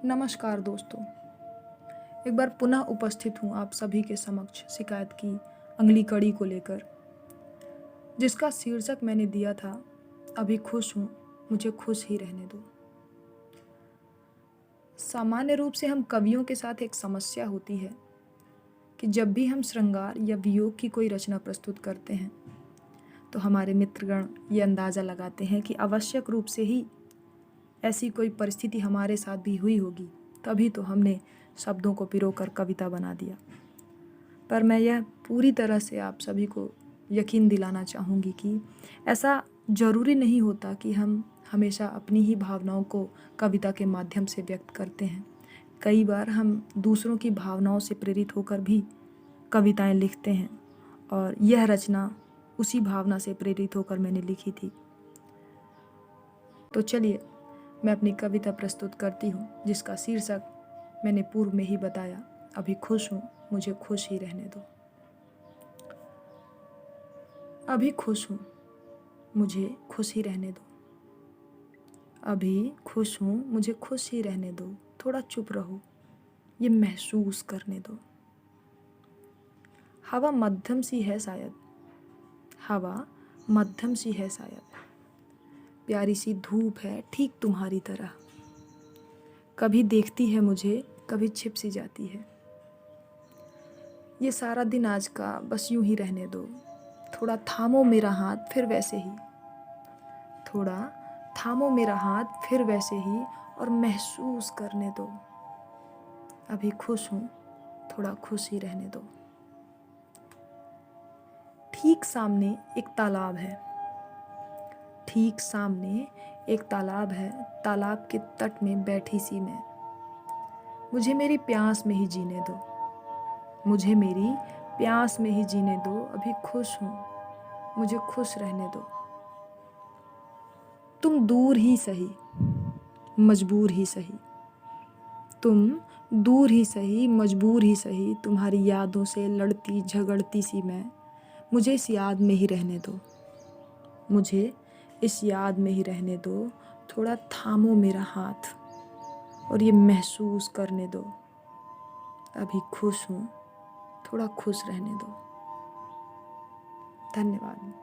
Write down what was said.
नमस्कार दोस्तों। एक बार पुनः उपस्थित हूँ आप सभी के समक्ष शिकायत की अगली कड़ी को लेकर, जिसका शीर्षक मैंने दिया था, अभी खुश हूँ, मुझे खुश ही रहने दो। सामान्य रूप से हम कवियों के साथ एक समस्या होती है कि जब भी हम श्रृंगार या वियोग की कोई रचना प्रस्तुत करते हैं तो हमारे मित्रगण ये अंदाज़ा लगाते हैं कि आवश्यक रूप से ही ऐसी कोई परिस्थिति हमारे साथ भी हुई होगी, तभी तो हमने शब्दों को पिरोकर कविता बना दिया। पर मैं यह पूरी तरह से आप सभी को यकीन दिलाना चाहूँगी कि ऐसा ज़रूरी नहीं होता कि हम हमेशा अपनी ही भावनाओं को कविता के माध्यम से व्यक्त करते हैं। कई बार हम दूसरों की भावनाओं से प्रेरित होकर भी कविताएं लिखते हैं, और यह रचना उसी भावना से प्रेरित होकर मैंने लिखी थी। तो चलिए मैं अपनी कविता प्रस्तुत करती हूँ, जिसका शीर्षक मैंने पूर्व में ही बताया, अभी खुश हूँ, मुझे खुश ही रहने दो। अभी खुश हूँ, मुझे खुश ही रहने दो। अभी खुश हूँ, मुझे खुश ही रहने दो। थोड़ा चुप रहो, ये महसूस करने दो। हवा मध्यम सी है शायद, हवा मध्यम सी है शायद, प्यारी सी धूप है ठीक तुम्हारी तरह। कभी देखती है मुझे, कभी छिप सी जाती है। ये सारा दिन आज का बस यूं ही रहने दो। थोड़ा थामो मेरा हाथ फिर वैसे ही, थोड़ा थामो मेरा हाथ फिर वैसे ही, और महसूस करने दो। अभी खुश हूँ, थोड़ा खुश ही रहने दो। ठीक सामने एक तालाब है, ठीक सामने एक तालाब है। तालाब के तट में बैठी सी मैं, मुझे मेरी प्यास में ही जीने दो, मुझे मेरी प्यास में ही जीने दो। अभी खुश हूँ, मुझे खुश रहने दो। तुम दूर ही सही, मजबूर ही सही, तुम दूर ही सही, मजबूर ही सही। तुम्हारी यादों से लड़ती झगड़ती सी मैं, मुझे इस याद में ही रहने दो, मुझे इस याद में ही रहने दो। थोड़ा थामो मेरा हाथ और ये महसूस करने दो। अभी खुश हूँ, थोड़ा खुश रहने दो। धन्यवाद।